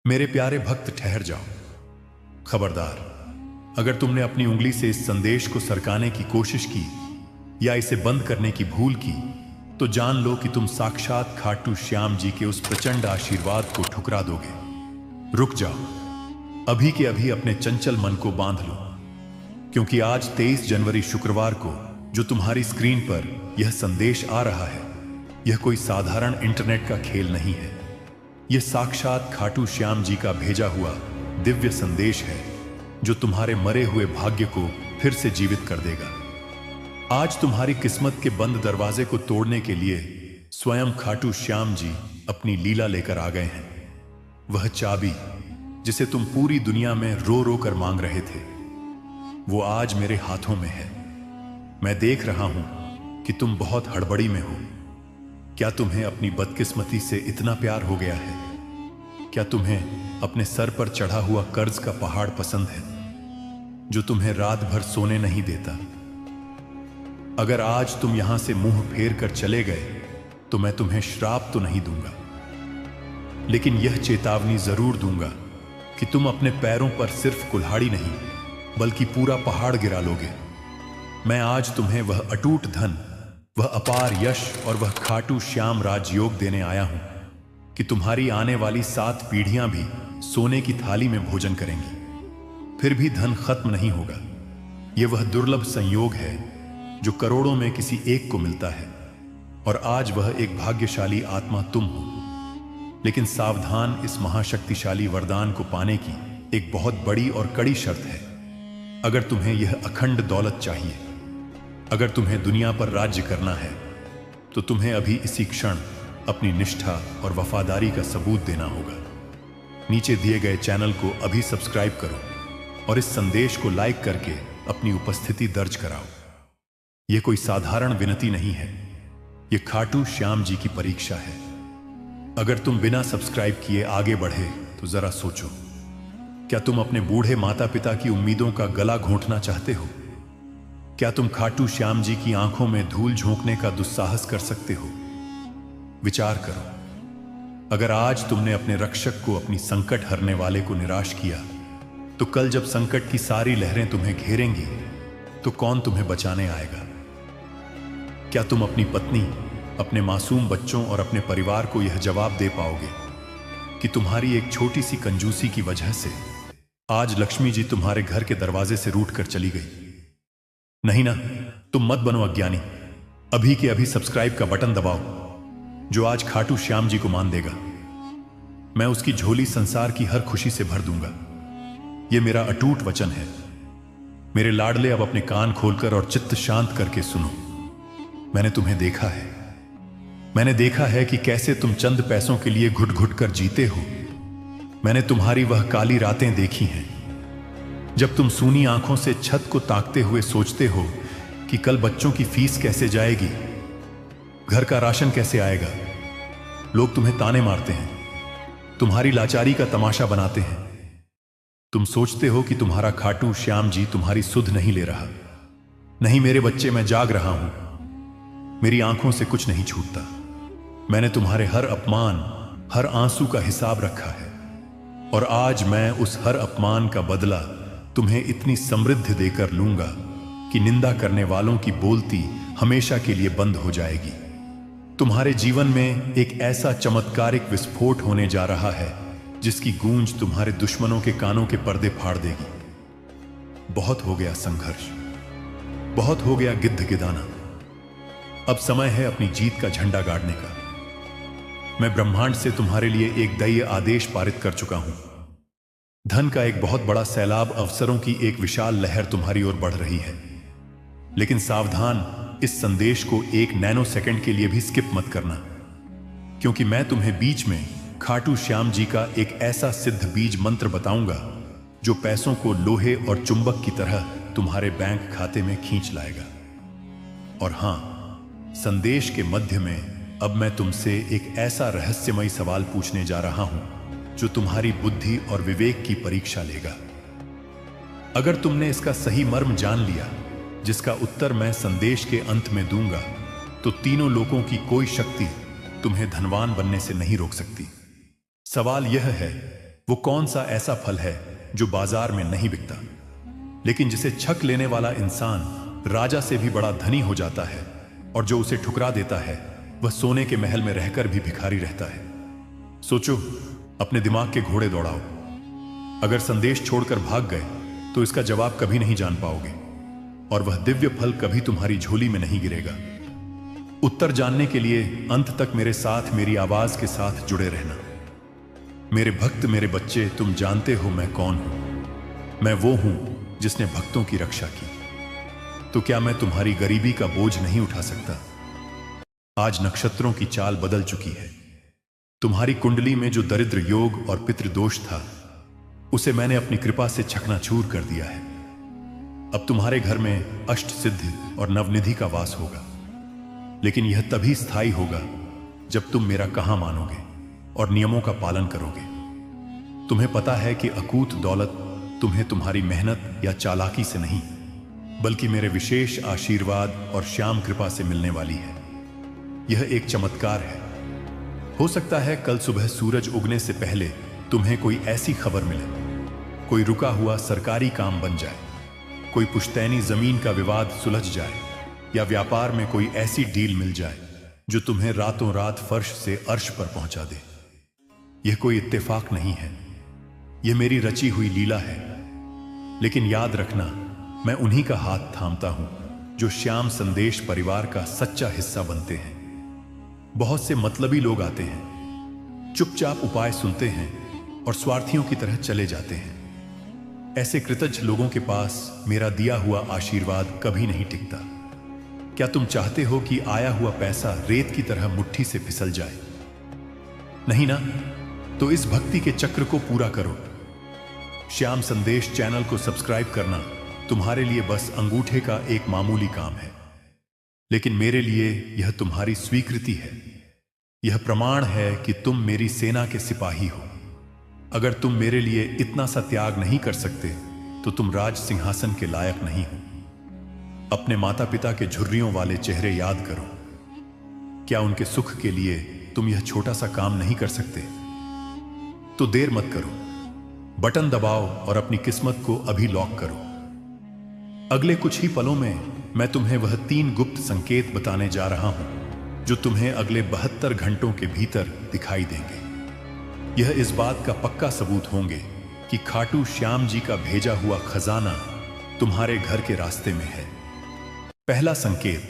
मेरे प्यारे भक्त, ठहर जाओ। खबरदार, अगर तुमने अपनी उंगली से इस संदेश को सरकाने की कोशिश की या इसे बंद करने की भूल की, तो जान लो कि तुम साक्षात खाटू श्याम जी के उस प्रचंड आशीर्वाद को ठुकरा दोगे। रुक जाओ, अभी के अभी अपने चंचल मन को बांध लो, क्योंकि आज 23 जनवरी शुक्रवार को जो तुम्हारी स्क्रीन पर यह संदेश आ रहा है, यह कोई साधारण इंटरनेट का खेल नहीं है। यह साक्षात खाटू श्याम जी का भेजा हुआ दिव्य संदेश है, जो तुम्हारे मरे हुए भाग्य को फिर से जीवित कर देगा। आज तुम्हारी किस्मत के बंद दरवाजे को तोड़ने के लिए स्वयं खाटू श्याम जी अपनी लीला लेकर आ गए हैं। वह चाबी जिसे तुम पूरी दुनिया में रो रो कर मांग रहे थे, वो आज मेरे हाथों में है। मैं देख रहा हूं कि तुम बहुत हड़बड़ी में हो। क्या तुम्हें अपनी बदकिस्मती से इतना प्यार हो गया है? क्या तुम्हें अपने सर पर चढ़ा हुआ कर्ज का पहाड़ पसंद है, जो तुम्हें रात भर सोने नहीं देता? अगर आज तुम यहां से मुंह फेर कर चले गए, तो मैं तुम्हें श्राप तो नहीं दूंगा, लेकिन यह चेतावनी जरूर दूंगा कि तुम अपने पैरों पर सिर्फ कुल्हाड़ी नहीं, बल्कि पूरा पहाड़ गिरा लोगे। मैं आज तुम्हें वह अटूट धन, वह अपार यश और वह खाटू श्याम राजयोग देने आया हूं कि तुम्हारी आने वाली 7 पीढ़ियां भी सोने की थाली में भोजन करेंगी। फिर भी धन खत्म नहीं होगा। यह वह दुर्लभ संयोग है जो करोड़ों में किसी एक को मिलता है, और आज वह एक भाग्यशाली आत्मा तुम हो। लेकिन सावधान, इस महाशक्तिशाली वरदान को पाने की एक बहुत बड़ी और कड़ी शर्त है। अगर तुम्हें यह अखंड दौलत चाहिए, अगर तुम्हें दुनिया पर राज्य करना है, तो तुम्हें अभी इसी क्षण अपनी निष्ठा और वफादारी का सबूत देना होगा। नीचे दिए गए चैनल को अभी सब्सक्राइब करो और इस संदेश को लाइक करके अपनी उपस्थिति दर्ज कराओ। यह कोई साधारण विनती नहीं है, यह खाटू श्याम जी की परीक्षा है। अगर तुम बिना सब्सक्राइब किए आगे बढ़े तो जरा सोचो, क्या तुम अपने बूढ़े माता पिता की उम्मीदों का गला घोंटना चाहते हो? क्या तुम खाटू श्याम जी की आंखों में धूल झोंकने का दुस्साहस कर सकते हो? विचार करो, अगर आज तुमने अपने रक्षक को, अपनी संकट हरने वाले को निराश किया, तो कल जब संकट की सारी लहरें तुम्हें घेरेंगी, तो कौन तुम्हें बचाने आएगा? क्या तुम अपनी पत्नी, अपने मासूम बच्चों और अपने परिवार को यह जवाब दे पाओगे कि तुम्हारी एक छोटी सी कंजूसी की वजह से आज लक्ष्मी जी तुम्हारे घर के दरवाजे से रूठ कर चली गई? नहीं ना, तुम मत बनो अज्ञानी। अभी के अभी सब्सक्राइब का बटन दबाओ, जो आज खाटू श्याम जी को मान देगा। मैं उसकी झोली संसार की हर खुशी से भर दूंगा। यह मेरा अटूट वचन है। मेरे लाडले, अब अपने कान खोलकर और चित्त शांत करके सुनो। मैंने तुम्हें देखा है। मैंने देखा है कि कैसे तुम चंद पैसों के लिए घुट घुट कर जीते हो। मैंने तुम्हारी वह काली रातें देखी हैं, जब तुम सूनी आंखों से छत को ताकते हुए सोचते हो कि कल बच्चों की फीस कैसे जाएगी, घर का राशन कैसे आएगा। लोग तुम्हें ताने मारते हैं, तुम्हारी लाचारी का तमाशा बनाते हैं। तुम सोचते हो कि तुम्हारा खाटू श्याम जी तुम्हारी सुध नहीं ले रहा। नहीं मेरे बच्चे, मैं जाग रहा हूं। मेरी आंखों से कुछ नहीं छूटता। मैंने तुम्हारे हर अपमान, हर आंसू का हिसाब रखा है, और आज मैं उस हर अपमान का बदला तुम्हें इतनी समृद्धि देकर लूंगा कि निंदा करने वालों की बोलती हमेशा के लिए बंद हो जाएगी। तुम्हारे जीवन में एक ऐसा चमत्कारिक विस्फोट होने जा रहा है, जिसकी गूंज तुम्हारे दुश्मनों के कानों के पर्दे फाड़ देगी। बहुत हो गया संघर्ष, बहुत हो गया गिद्ध गिदाना। अब समय है अपनी जीत का झंडा गाड़ने का। मैं ब्रह्मांड से तुम्हारे लिए एक दैवीय आदेश पारित कर चुका हूं। धन का एक बहुत बड़ा सैलाब, अवसरों की एक विशाल लहर तुम्हारी ओर बढ़ रही है। लेकिन सावधान, इस संदेश को एक नैनो सेकंड के लिए भी स्किप मत करना, क्योंकि मैं तुम्हें बीच में खाटू श्याम जी का एक ऐसा सिद्ध बीज मंत्र बताऊंगा, जो पैसों को लोहे और चुंबक की तरह तुम्हारे बैंक खाते में खींच लाएगा। और हां, संदेश के मध्य में अब मैं तुमसे एक ऐसा रहस्यमयी सवाल पूछने जा रहा हूं, जो तुम्हारी बुद्धि और विवेक की परीक्षा लेगा। अगर तुमने इसका सही मर्म जान लिया, जिसका उत्तर मैं संदेश के अंत में दूंगा, तो तीनों लोकों की कोई शक्ति तुम्हें धनवान बनने से नहीं रोक सकती। सवाल यह है वो कौन सा ऐसा फल है जो बाजार में नहीं बिकता, लेकिन जिसे छक लेने वाला इंसान राजा से भी बड़ा धनी हो जाता है, और जो उसे ठुकरा देता है वह सोने के महल में रहकर भी भिखारी रहता है। सोचो, अपने दिमाग के घोड़े दौड़ाओ। अगर संदेश छोड़कर भाग गए तो इसका जवाब कभी नहीं जान पाओगे, और वह दिव्य फल कभी तुम्हारी झोली में नहीं गिरेगा। उत्तर जानने के लिए अंत तक मेरे साथ, मेरी आवाज के साथ जुड़े रहना। मेरे भक्त, मेरे बच्चे, तुम जानते हो मैं कौन हूं। मैं वो हूं जिसने भक्तों की रक्षा की। तो क्या मैं तुम्हारी गरीबी का बोझ नहीं उठा सकता? आज नक्षत्रों की चाल बदल चुकी है। तुम्हारी कुंडली में जो दरिद्र योग और पितृदोष था, उसे मैंने अपनी कृपा से चकनाचूर कर दिया है। अब तुम्हारे घर में अष्ट सिद्धि और नवनिधि का वास होगा, लेकिन यह तभी स्थायी होगा जब तुम मेरा कहा मानोगे और नियमों का पालन करोगे। तुम्हें पता है कि अकूत दौलत तुम्हें तुम्हारी मेहनत या चालाकी से नहीं, बल्कि मेरे विशेष आशीर्वाद और श्याम कृपा से मिलने वाली है। यह एक चमत्कार है। हो सकता है कल सुबह सूरज उगने से पहले तुम्हें कोई ऐसी खबर मिले, कोई रुका हुआ सरकारी काम बन जाए, कोई पुश्तैनी जमीन का विवाद सुलझ जाए, या व्यापार में कोई ऐसी डील मिल जाए जो तुम्हें रातों रात फर्श से अर्श पर पहुंचा दे। यह कोई इत्तेफाक नहीं है, यह मेरी रची हुई लीला है। लेकिन याद रखना, मैं उन्हीं का हाथ थामता हूं जो श्याम संदेश परिवार का सच्चा हिस्सा बनते हैं। बहुत से मतलबी लोग आते हैं, चुपचाप उपाय सुनते हैं और स्वार्थियों की तरह चले जाते हैं। ऐसे कृतज्ञ लोगों के पास मेरा दिया हुआ आशीर्वाद कभी नहीं टिकता। क्या तुम चाहते हो कि आया हुआ पैसा रेत की तरह मुट्ठी से फिसल जाए? नहीं ना? तो इस भक्ति के चक्र को पूरा करो। श्याम संदेश चैनल को सब्सक्राइब करना तुम्हारे लिए बस अंगूठे का एक मामूली काम है, लेकिन मेरे लिए यह तुम्हारी स्वीकृति है। यह प्रमाण है कि तुम मेरी सेना के सिपाही हो। अगर तुम मेरे लिए इतना सा त्याग नहीं कर सकते तो तुम राज सिंहासन के लायक नहीं हो। अपने माता पिता के झुर्रियों वाले चेहरे याद करो। क्या उनके सुख के लिए तुम यह छोटा सा काम नहीं कर सकते? तो देर मत करो, बटन दबाओ और अपनी किस्मत को अभी लॉक करो। अगले कुछ ही पलों में मैं तुम्हें वह 3 गुप्त संकेत बताने जा रहा हूं जो तुम्हें अगले 72 घंटों के भीतर दिखाई देंगे। यह इस बात का पक्का सबूत होंगे कि खाटू श्याम जी का भेजा हुआ खजाना तुम्हारे घर के रास्ते में है। पहला संकेत,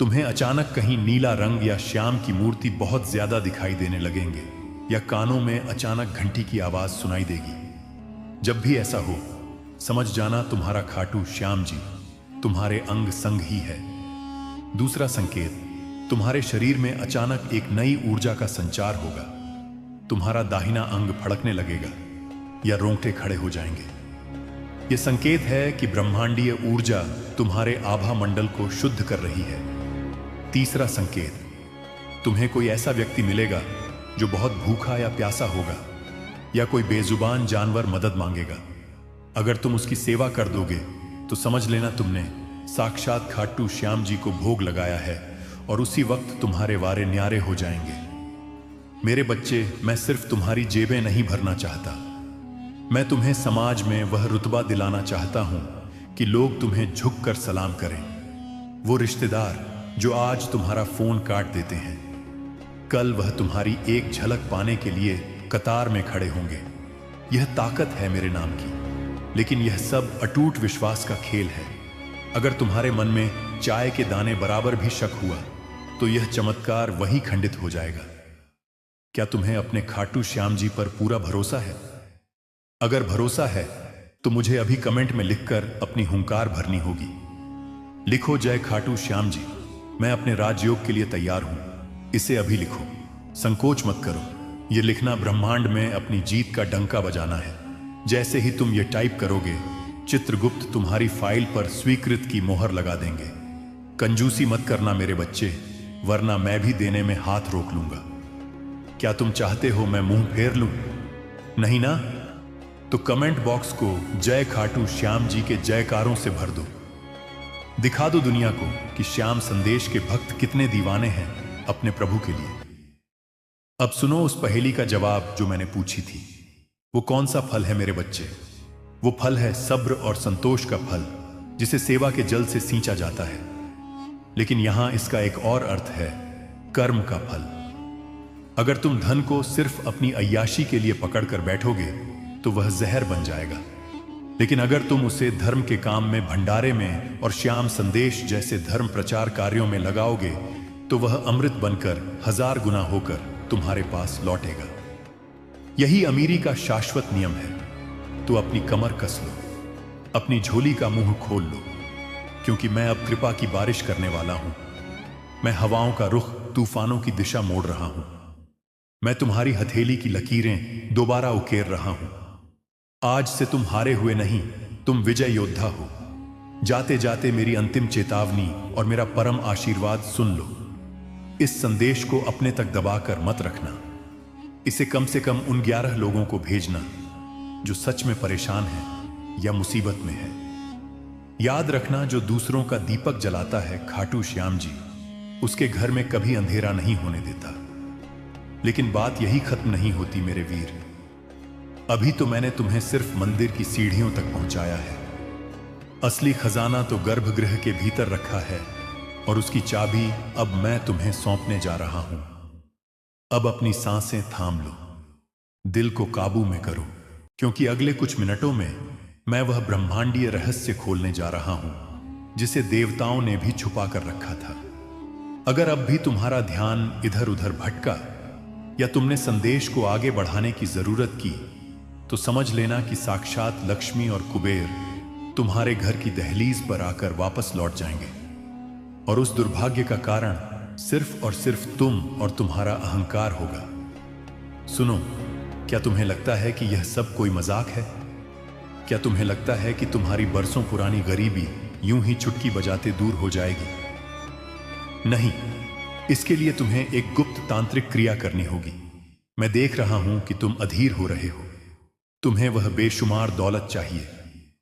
तुम्हें अचानक कहीं नीला रंग या श्याम की मूर्ति बहुत ज्यादा दिखाई देने लगेंगे, या कानों में अचानक घंटी की आवाज सुनाई देगी। जब भी ऐसा हो, समझ जाना तुम्हारा खाटू श्याम जी तुम्हारे अंग संग ही है। दूसरा संकेत, तुम्हारे शरीर में अचानक एक नई ऊर्जा का संचार होगा। तुम्हारा दाहिना अंग फड़कने लगेगा या रोंगटे खड़े हो जाएंगे। यह संकेत है कि ब्रह्मांडीय ऊर्जा तुम्हारे आभा मंडल को शुद्ध कर रही है। तीसरा संकेत, तुम्हें कोई ऐसा व्यक्ति मिलेगा जो बहुत भूखा या प्यासा होगा, या कोई बेजुबान जानवर मदद मांगेगा। अगर तुम उसकी सेवा कर दोगे तो समझ लेना तुमने साक्षात खाटू श्याम जी को भोग लगाया है, और उसी वक्त तुम्हारे वारे न्यारे हो जाएंगे। मेरे बच्चे, मैं सिर्फ तुम्हारी जेबें नहीं भरना चाहता, मैं तुम्हें समाज में वह रुतबा दिलाना चाहता हूं कि लोग तुम्हें झुक कर सलाम करें। वो रिश्तेदार जो आज तुम्हारा फोन काट देते हैं, कल वह तुम्हारी एक झलक पाने के लिए कतार में खड़े होंगे। यह ताकत है मेरे नाम की, लेकिन यह सब अटूट विश्वास का खेल है। अगर तुम्हारे मन में चाय के दाने बराबर भी शक हुआ तो यह चमत्कार वही खंडित हो जाएगा। क्या तुम्हें अपने खाटू श्याम जी पर पूरा भरोसा है? अगर भरोसा है तो मुझे अभी कमेंट में लिखकर अपनी हुंकार भरनी होगी। लिखो, जय खाटू श्याम जी, मैं अपने राजयोग के लिए तैयार हूं। इसे अभी लिखो, संकोच मत करो। यह लिखना ब्रह्मांड में अपनी जीत का डंका बजाना है। जैसे ही तुम ये टाइप करोगे, चित्रगुप्त तुम्हारी फाइल पर स्वीकृत की मोहर लगा देंगे। कंजूसी मत करना मेरे बच्चे, वरना मैं भी देने में हाथ रोक लूंगा। क्या तुम चाहते हो मैं मुंह फेर लूं? नहीं ना? तो कमेंट बॉक्स को जय खाटू श्याम जी के जयकारों से भर दो। दिखा दो दुनिया को कि श्याम संदेश के भक्त कितने दीवाने हैं अपने प्रभु के लिए। अब सुनो उस पहेली का जवाब जो मैंने पूछी थी। वो कौन सा फल है मेरे बच्चे? वो फल है सब्र और संतोष का फल, जिसे सेवा के जल से सींचा जाता है। लेकिन यहां इसका एक और अर्थ है, कर्म का फल। अगर तुम धन को सिर्फ अपनी अय्याशी के लिए पकड़कर बैठोगे तो वह जहर बन जाएगा। लेकिन अगर तुम उसे धर्म के काम में, भंडारे में और श्याम संदेश जैसे धर्म प्रचार कार्यों में लगाओगे तो वह अमृत बनकर 1000 गुना होकर तुम्हारे पास लौटेगा। यही अमीरी का शाश्वत नियम है। तो अपनी कमर कस लो, अपनी झोली का मुंह खोल लो, क्योंकि मैं अब कृपा की बारिश करने वाला हूं। मैं हवाओं का रुख, तूफानों की दिशा मोड़ रहा हूं। मैं तुम्हारी हथेली की लकीरें दोबारा उकेर रहा हूं। आज से तुम हारे हुए नहीं, तुम विजय योद्धा हो। जाते जाते मेरी अंतिम चेतावनी और मेरा परम आशीर्वाद सुन लो। इस संदेश को अपने तक दबाकर मत रखना। इसे कम से कम उन 11 लोगों को भेजना जो सच में परेशान हैं या मुसीबत में है। याद रखना, जो दूसरों का दीपक जलाता है खाटू श्याम जी, उसके घर में कभी अंधेरा नहीं होने देता। लेकिन बात यही खत्म नहीं होती मेरे वीर। अभी तो मैंने तुम्हें सिर्फ मंदिर की सीढ़ियों तक पहुंचाया है। असली खजाना तो गर्भगृह के भीतर रखा है और उसकी चाबी अब मैं तुम्हें सौंपने जा रहा हूं। अब अपनी सांसें थाम लो, दिल को काबू में करो, क्योंकि अगले कुछ मिनटों में मैं वह ब्रह्मांडीय रहस्य खोलने जा रहा हूं जिसे देवताओं ने भी छुपा कर रखा था। अगर अब भी तुम्हारा ध्यान इधर उधर भटका या तुमने संदेश को आगे बढ़ाने की जरूरत की, तो समझ लेना कि साक्षात लक्ष्मी और कुबेर तुम्हारे घर की दहलीज पर आकर वापस लौट जाएंगे। और उस दुर्भाग्य का कारण सिर्फ और सिर्फ तुम और तुम्हारा अहंकार होगा। सुनो, क्या तुम्हें लगता है कि यह सब कोई मजाक है? क्या तुम्हें लगता है कि तुम्हारी बरसों पुरानी गरीबी यूं ही चुटकी बजाते दूर हो जाएगी? नहीं, इसके लिए तुम्हें एक गुप्त तांत्रिक क्रिया करनी होगी। मैं देख रहा हूं कि तुम अधीर हो रहे हो। तुम्हें वह बेशुमार दौलत चाहिए,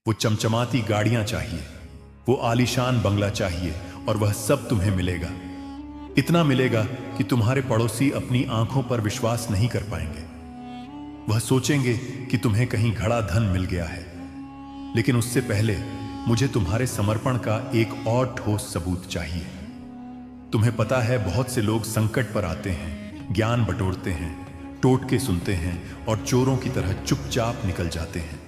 वो चमचमाती गाड़ियां चाहिए, वो आलीशान बंगला चाहिए, और वह सब तुम्हें मिलेगा। इतना मिलेगा कि तुम्हारे पड़ोसी अपनी आंखों पर विश्वास नहीं कर पाएंगे। वह सोचेंगे कि तुम्हें कहीं घड़ा धन मिल गया है। लेकिन उससे पहले मुझे तुम्हारे समर्पण का एक और ठोस सबूत चाहिए। तुम्हें पता है, बहुत से लोग संकट पर आते हैं, ज्ञान बटोरते हैं, टोटके सुनते हैं और चोरों की तरह चुपचाप निकल जाते हैं।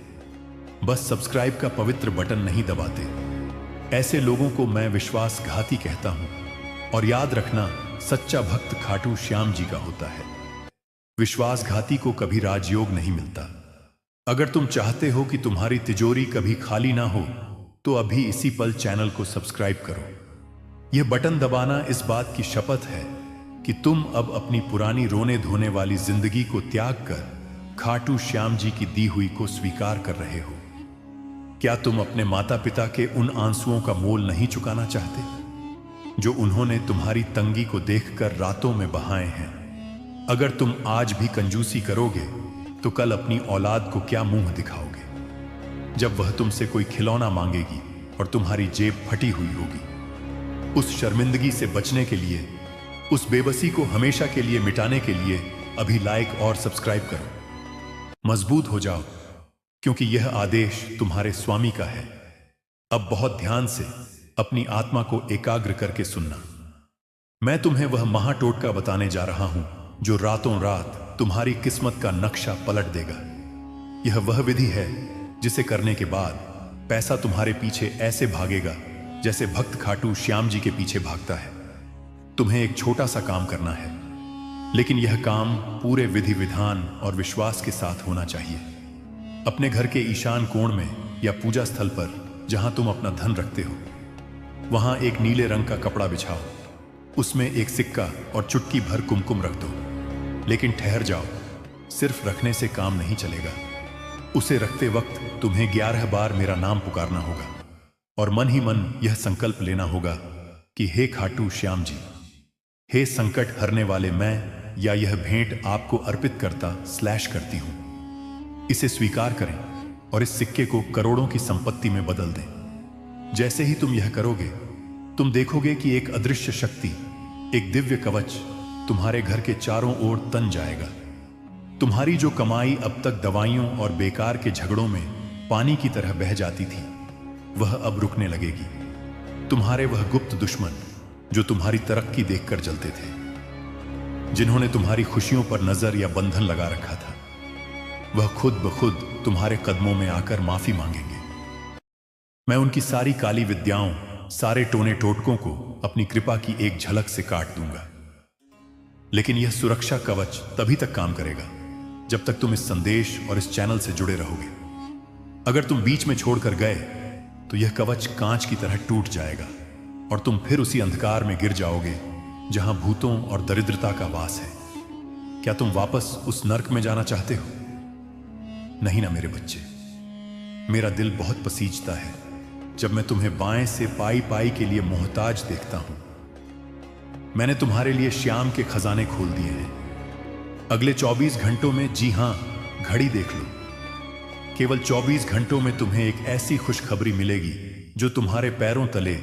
बस सब्सक्राइब का पवित्र बटन नहीं दबाते। ऐसे लोगों को मैं विश्वासघाती कहता हूं। और याद रखना, सच्चा भक्त खाटू श्याम जी का होता है। विश्वासघाती को कभी राजयोग नहीं मिलता। अगर तुम चाहते हो कि तुम्हारी तिजोरी कभी खाली ना हो, तो अभी इसी पल चैनल को सब्सक्राइब करो। यह बटन दबाना इस बात की शपथ है कि तुम अब अपनी पुरानी रोने धोने वाली जिंदगी को त्याग कर खाटू श्याम जी की दी हुई को स्वीकार कर रहे हो। क्या तुम अपने माता पिता के उन आंसुओं का मोल नहीं चुकाना चाहते, जो उन्होंने तुम्हारी तंगी को देखकर रातों में बहाए हैं? अगर तुम आज भी कंजूसी करोगे तो कल अपनी औलाद को क्या मुंह दिखाओगे, जब वह तुमसे कोई खिलौना मांगेगी और तुम्हारी जेब फटी हुई होगी? उस शर्मिंदगी से बचने के लिए, उस बेबसी को हमेशा के लिए मिटाने के लिए अभी लाइक और सब्सक्राइब करो। मजबूत हो जाओ, क्योंकि यह आदेश तुम्हारे स्वामी का है। अब बहुत ध्यान से अपनी आत्मा को एकाग्र करके सुनना। मैं तुम्हें वह महाटोटका बताने जा रहा हूं जो रातों रात तुम्हारी किस्मत का नक्शा पलट देगा। यह वह विधि है जिसे करने के बाद पैसा तुम्हारे पीछे ऐसे भागेगा जैसे भक्त खाटू श्याम जी के पीछे भागता है। तुम्हें एक छोटा सा काम करना है, लेकिन यह काम पूरे विधि विधान और विश्वास के साथ होना चाहिए। अपने घर के ईशान कोण में या पूजा स्थल पर जहां तुम अपना धन रखते हो, वहां एक नीले रंग का कपड़ा बिछाओ। उसमें एक सिक्का और चुटकी भर कुमकुम रख दो। लेकिन ठहर जाओ, सिर्फ रखने से काम नहीं चलेगा। उसे रखते वक्त तुम्हें 11 बार मेरा नाम पुकारना होगा और मन ही मन यह संकल्प लेना होगा कि हे खाटू श्याम जी, हे संकट हरने वाले, मैं या यह भेंट आपको अर्पित करती हूं। इसे स्वीकार करें और इस सिक्के को करोड़ों की संपत्ति में बदल दें। जैसे ही तुम यह करोगे, तुम देखोगे कि एक अदृश्य शक्ति, एक दिव्य कवच तुम्हारे घर के चारों ओर तन जाएगा। तुम्हारी जो कमाई अब तक दवाइयों और बेकार के झगड़ों में पानी की तरह बह जाती थी, वह अब रुकने लगेगी। तुम्हारे वह गुप्त दुश्मन जो तुम्हारी तरक्की देखकर जलते थे, जिन्होंने तुम्हारी खुशियों पर नजर या बंधन लगा रखा था, वह खुद ब खुद तुम्हारे कदमों में आकर माफी मांगेंगे। मैं उनकी सारी काली विद्याओं, सारे टोने टोटकों को अपनी कृपा की एक झलक से काट दूंगा। लेकिन यह सुरक्षा कवच तभी तक काम करेगा जब तक तुम इस संदेश और इस चैनल से जुड़े रहोगे। अगर तुम बीच में छोड़कर गए तो यह कवच कांच की तरह टूट जाएगा और तुम फिर उसी अंधकार में गिर जाओगे जहां भूतों और दरिद्रता का वास है। क्या तुम वापस उस नर्क में जाना चाहते हो? नहीं ना मेरे बच्चे। मेरा दिल बहुत पसीजता है जब मैं तुम्हें बाएं से पाई पाई के लिए मोहताज देखता हूं। मैंने तुम्हारे लिए श्याम के खजाने खोल दिए हैं। अगले 24 घंटों में, जी हां, घड़ी देख लो, केवल 24 घंटों में तुम्हें एक ऐसी खुशखबरी मिलेगी जो तुम्हारे पैरों तले